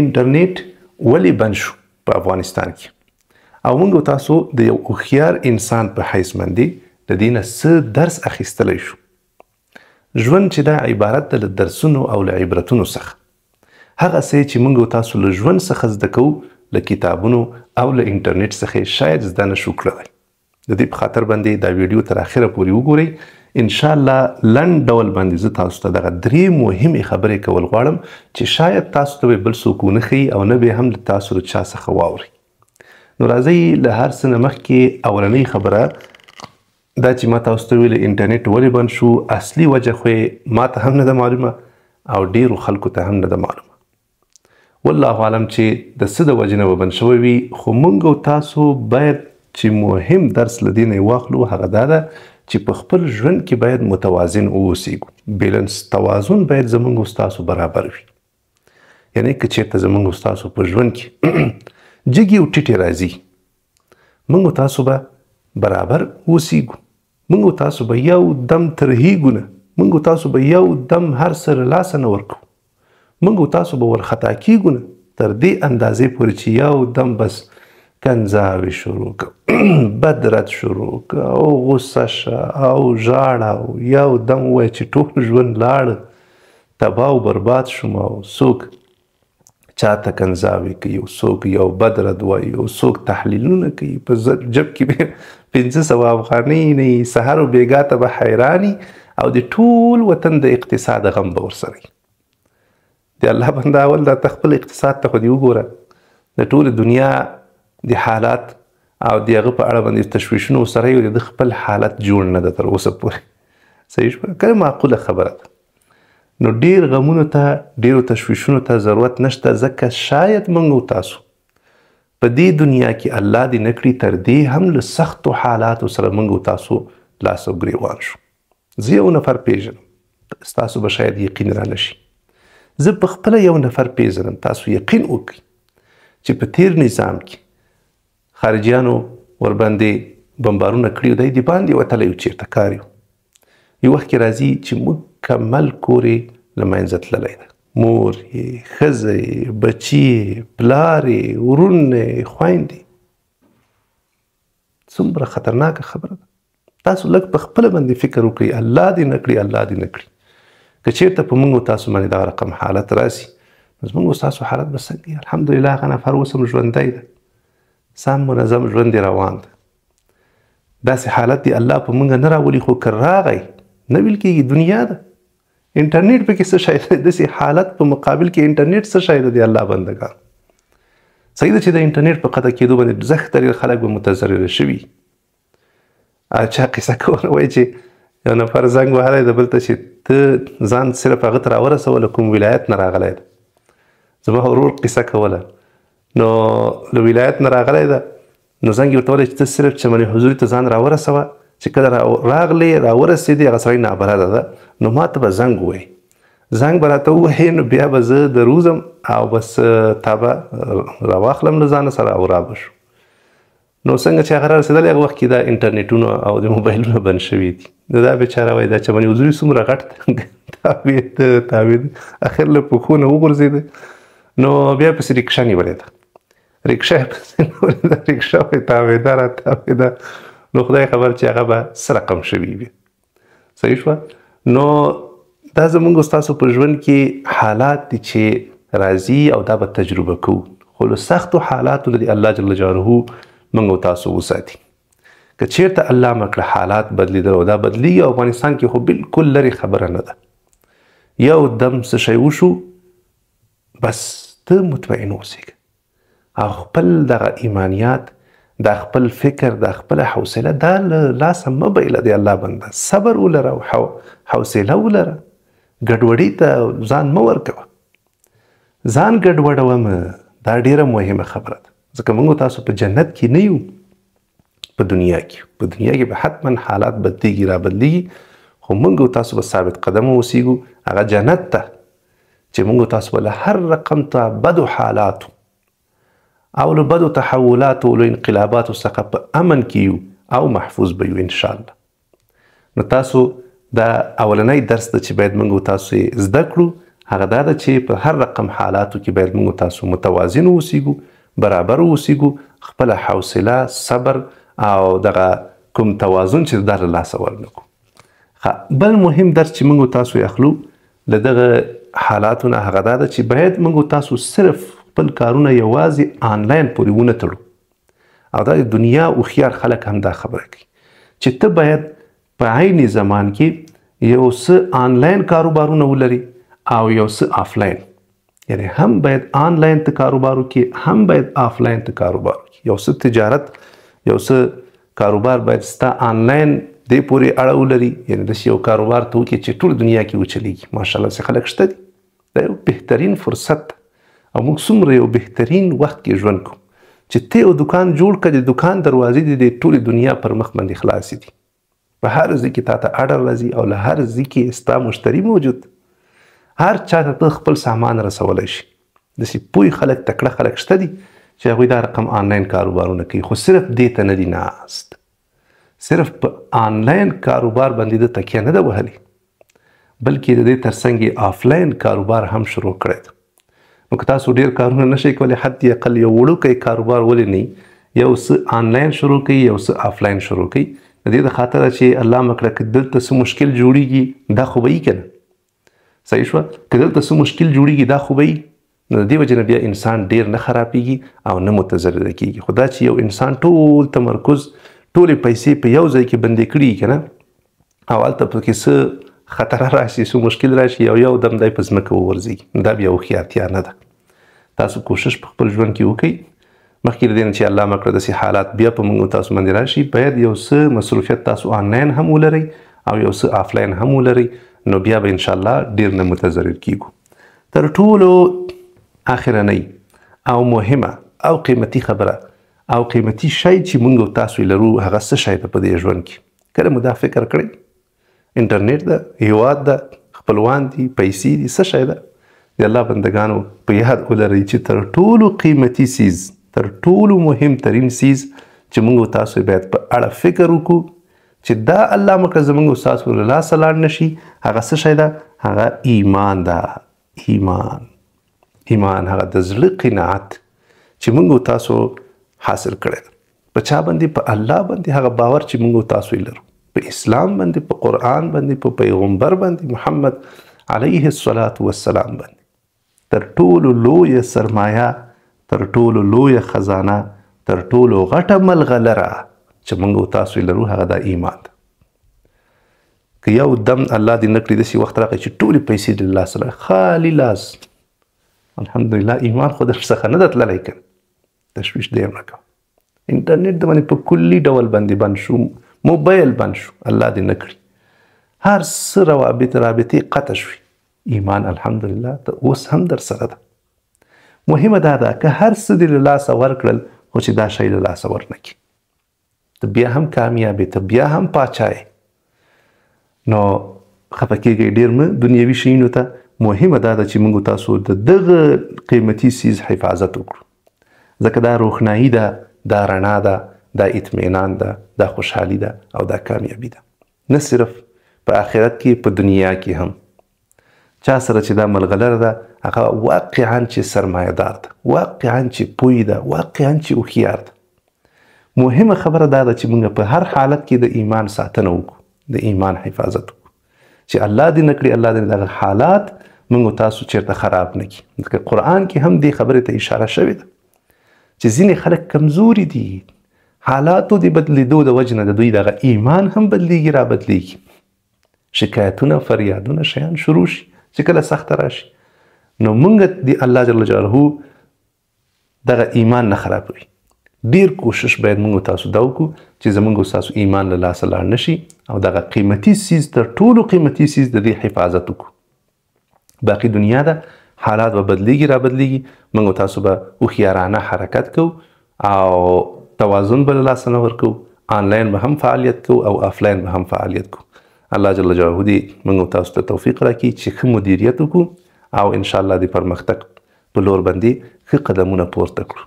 انټرنیټ ولې بند شو په افغانستان کې او موږ تاسو د یو هوښیار انسان په حیث باندې د دې نه څه درس اخیستلی شو. ژوند چې دا عبارت ده له درسونو او له عبرتونو څخه. هغه څه چې موږ تاسو له ژوند څخه زده کوو له کتابونو او له انټرنیټ څخه شاید زده نه شو کړلی. د دې په خاطر باندې دا ویډیو تر اخره پورې وګورئ. انشاءالله لنډ ډول باندې زه تاسو ته دغه 3 مهمې خبرې کول غواړم چې شاید تاسو ته بل څوک ونه ښیي او نه به هم له تاسو له چا څخه واورئ. نو راځئ له هر څه نه مخکې اولنۍ خبره دا چې ما تاسو ته ویلې انټرنیټ ولې بند شو، اصلي وجه خو یې ما ته هم نه ده معلومه او ډېرو خلکو ته هم نه ده معلومه. والله عالم چې د څه د وجې نه به بند شوی وي، خو موږ او تاسو باید چې مهم درس له دې نه واخلو هغه دا ده چې په خپل ژوند کې باید متوازن واوسېږو. بیلنس، توازن باید زموږ او ستاسو برابر وي. یعنی که چېرته زموږ او ستاسو په ژوند کې جګې او ټیټې راځي، موږ او تاسو به برابر اوسېږو. موږ او تاسو به یو دم ترهیږو نه، موږ او تاسو به یو دم هر څه له لاسه نه ورکو. موږ او تاسو به ورخطا کېږو نه تر دې اندازې پورې چې یو دم بس کنځاوې شروع کړه، بدرت شروع کړه او غصه شه او ژاړه او یو دم ووایه چې ټول ژوند لاړ، تباه او برباد شوم او څوک چاته کنځاوې کوي او څوک یو بدرت وایي او څوک تحلیلونه کوي، په جب کې 500 افغانۍ نه وي، سهار و بېګا ته به حیراني او د ټول وطن د اقتصاد غم به ورسره وي. د الله بنده اول دا ته خپل اقتصاد ته خو دې وګوره، د ټولې دنیا د حالات او د هغه په اړه باندې تشویشونه ورسره یو د خپل حالت جوړ نه ده تر اوسه پورې. صحیح شوه؟ که معقوله خبره ده. نو ډېر غمونو ته، ډېرو تشویشونو ته ضرورت نشته، ځکه شاید موږ او تاسو په دې دنیا کې الله دې نه کړي تر دې هم له سختو حالاتو سره موږ او تاسو لاس او ګرېوان شو. زه یو نفر پیژنم، ستاسو به شاید یقین را نشي. زه په خپله یو نفر پیژنم، تاسو یقین وکړئ چې په تیر نظام کې خارجیانو ورباندې بمبارونه کړي، دی د باندې وتلی و چېرته کار یو. یو وخت کې راځي چې مکمل کور یې له منځه تللی ده، مور یې، ښځه یې، بچي یې، پلار یې، ورونه یې، خویندې. څومره خطرناکه خبره ده. تاسو لږ په خپله باندې فکر وکړئ، الله دې نه کړي، الله دې نه کړي که چېرته په موږ او تاسو باندې دغه رقم حالت راسي، نو زموږ او ستاسو حالت به څنګه وي؟ الحمدلله هغه نفر اوس هم ژوندی ده، سم منظم ژوند یې روان ده. داسې حالت دی الله په موږ نه راولي، خو که راغی نه ویل کېږي، دنیا ده. انټرنیټ پکې څه شی دی؟ داسې حالت په مقابل کې انټرنیټ څه شی دی د الله بندګان؟ صحیح ده چې د انټرنیټ په قطع کېدو باندې زښته ډېر خلک به متضرره شوي. چا قصه کوله وایي چې یو نفر زنګ وهلی د بل ته چې ته ځان صرف هغه ته راورسوله کوم ولایت نه راغلی ده. زما ورور قصه کوله، نو له ولایت نه راغلی ده، نو زنګ یې ورته ویلی چې ته صرف چمن حضوري ته ځان راورسوه، چې کله راغلې راورسېدې هغه سړی نابلده ده، نو ما ته به زنګ ووایي. زنګ به راته ووایي، نو بیا به زه دروځم او بس تا به راواخلم له ځانه سره او را به شو. نو څنګه چې هغه رارسېدلی هغه وخت کې دا انټرنیټونه او د موبایلونه بند شوي دي. نو دا بیچاره وایي دا چمن حضوري څومره غټ تاوېده، اخر له پښو نه وغورځېده. نو بیا پسې رکشه نیولې ده، رکشه یې پسې نیولې ده، رکشه وایي تاوېده را تاوېده. نو خدای خبر چې هغه به څه رقم شوي وي. صحیح شوه؟ نو دا زموږ او ستاسو په ژوند کې حالات دي چې راځي او دا به تجربه کوو، خو له سختو حالاتو نه د الله جل جلاله موږ او تاسو وساتي. که چېرته الله مه کړه حالات بدلېدل او دا بدلېږي، افغانستان کې خو بالکل لرې خبره نه ده. یو دم څه شی وشو بس ته مطمئن اوسېږه او خپل دغه ایمانیات، دا خپل فکر، دا خپل حوصله دا له لاسه مه بایله د الله بنده. صبر ولره او حوصله ولره، ګډوډۍ ته ځان مه ورکوه، ځان ګډوډوه مه. دا ډېره مهمه خبره ده، ځکه موږ تاسو په جنت کې نه یو، په دنیا کې. په دنیا کې به حتما حالات بدلیږي را بدلیږي، خو موږ تاسو به ثابت قدم اوسېږو هغه جنت ته چې موږ تاسو به له هر رقم ته بدو حالاتو او له بدو تحولاتو او له انقلاباتو څخه په امن کې یو او محفوظ به یو انشاءالله. نو تاسو دا اولنی درس ده چې باید موږ تاسو یې زده کړو هغه دا ده چې په هر رقم حالاتو کې باید موږ تاسو متوازن اوسیږو، برابر اوسیږو، خپله حوصله، صبر او دغه کوم توازن چې دا له لاسه ورنکړو. بل مهم درس چې موږ تاسو یې اخلو له دغه حالاتو نه هغه دا ده چې باید موږ تاسو صرف خپل کارونه یوازې آنلاین پورې ونه تړو. او دا د دنیا هوښیار خلک هم دا خبره کوي چې ته باید په عین زمان کې یو څه آنلاین کاروبارونه ولري او یو څه آفلاین. یعنی هم باید آنلاین ته کاروبار وکړي، هم باید آفلاین ته کاروبار وکړي. یو څه تجارت، یو څه کاروبار باید ستا آنلاین دې پورې اړه ولري. یعنی داسې یو کاروبار ته وکړي چې ټول دنیا کې وچلیږي. ماشاءالله چې خلک شته دي. دا یو بهترین فرصت او موږ څومره یو بهترین وخت کې ژوند کوو چې ته یو دکان جوړ کړه، د دکان دروازې دې د ټولې دنیا پر مخ باندې خلاصې دي. په هر ځای کې تا ته اډر راځي او له هر ځای کې ستا مشتري موجود. هر چا ته ته خپل سامان رسولی شي. داسې پوه خلک، تکړه خلک شته دي چې هغوی دا رقم آنلاین کاروبارونه کوي، خو صرف دې ته نه دي ناست. صرف په آنلاین کاروبار باندې د تکیه نه ده وهلې، بلکې د دې ترڅنګ یې آفلاین کاروبار هم شروع کړی ده. نو که تاسو ډېر کارونه نشئ کولی، حتی اقل یو وړوکی کاروبار ولې نه یو څه آنلاین شروع کوي، یو څه آفلاین شروع کوي. د دې د خاطره چې الله مکړه که دلته څه مشکل جوړیږي دا خو به وي که نه؟ صحیح شوه؟ که دلته څه مشکل جوړیږي دا خو به وي. نو د دې وجې نه بیا انسان ډېر نه خرابیږي او نه متضرره کیږي. خو دا چې یو انسان ټول تمرکز، ټولې پیسې په یو ځای کې بندې کړي که نه، او هلته پکې څه خطر راشي، څه مشکل راشي، یو دم دی په ځمکه وورځي، دا بیا هوښیارتیا نه ده. تاسو کوشش په خپل ژوند کې وکړئ مخکې له دې نه چې الله مکړه داسې حالات بیا په موږ تاسو باندې راشي، باید یو څه مصروفیت تاسو آنلاین هم ولرئ او یو څه آفلاین هم ولرئ. نو بیا به انشاءالله ډېر نه متضرر کیږو. تر ټولو اخرنۍ او مهمه او قیمتي خبره او قیمتي شی چې موږ تاسو لرو هغه څه شی ده په دې ژوند کې؟ کله مو دا فکر کړی؟ انټرنیټ ده، هیواد ده، خپلوان دي، پیسې دي، څه شی ده؟ د الله بندگانو په یاد ولرئ چې تر ټولو قیمتي څیز، تر ټولو مهمترین څیز چې موږ تاسو باید په اړه فکر وکړو چې دا الله مکړه زموږ ستاسو له لاسه لاړ نشي، هغه څه شی ده؟ هغه ایمان ده. ایمان هغه د زړه قناعت چې موږ تاسو حاصل کړی ده. په چا باندې؟ په الله باندې. هغه باور چې موږ تاسو لرو په اسلام باندې، په قرآن باندې، په پیغمبر باندې محمد علیه الصلاة والسلام باندې. تر ټولو لویه سرمایه، تر ټولو لویه خزانه، تر ټولو غټه ملغلره چې موږ تاسو لرو هغه دا ایمان ده. که یو دم الله دې نه کړي داسې وخت راغی چې ټولې پیسې د لاسه لاړې، خالي لاس، الحمدلله ایمان خو در څخه نه ده تللی که تشویش دی هم نه کوه. انټرنیټ د باندې په کلي ډول باندې بند شو، موبایل بند شو، الله دې نه کړي. هر څه رابطې قطع شوي، ایمان الحمدلله ته اوس هم در سره ده. مهمه دا ده که هر څه دې له لاسه ورکړل خو چې دا شی له لاسه ورنه کړي، ته بیا هم کامیابې، ته بیا هم پاچا یې. نو خفه کېږئ ډېر مه دنیوي شیانو ته. مهمه دا ده چې موږ تاسو د دغه قیمتي څیز حفاظت وکړو، ځکه دا روښنایي ده، دا رڼا ده، دا اطمینان ده، دا خوشحالي ده او دا کامیابي ده. نه صرف په آخرت کې، په دنیا کې هم. چا سره چې دا ملغلره ده هغه واقعا چې سرمایه دار ده، واقعا چې پوی ده، واقعا چې هوښیار ده. مهمه خبره دا ده چې موږ په هر حالت کې د ایمان ساتنه وکړو، د ایمان حفاظت وکړو چې الله دې نه کړي، الله دې دغه حالات موږ تاسو چېرته خراب نه کړي. ځکه قرآن کې هم دې خبرې ته اشاره شوې ده چې ځینې خلک کمزوري دي، حالاتو د بدلېدو د وجې نه د دوی دغه ایمان هم بدلېږي، را بدلېږي. شکایتونه، فریادونه، شیان شروع شي چې کله سخته راشي. نو موږ د الله جل جلاله دغه ایمان نه خرابوي. ډیر کوشش باید موږ تاسو دا وکړو چې زموږ ستاسو ایمان له لاسه لاړ نشي او دغه قیمتي څیز، تر ټولو قیمتي څیز د دې حفاظت وکړو. باقي دنیا ده، حالات به بدلیږي، را بدلیږي، موږ تاسو به هوښیارانه حرکت کوو او توازن به له لاسه نه ورکوو. آنلاین به هم فعالیت کوو او آفلاین به هم فعالیت کوو. الله جل جلاله دې موږ تاسو ته توفیق راکړي چې ښه مدیریت وکړو او انشاءالله د پرمختګ په لور باندې ښه قدمونه پورته کړو.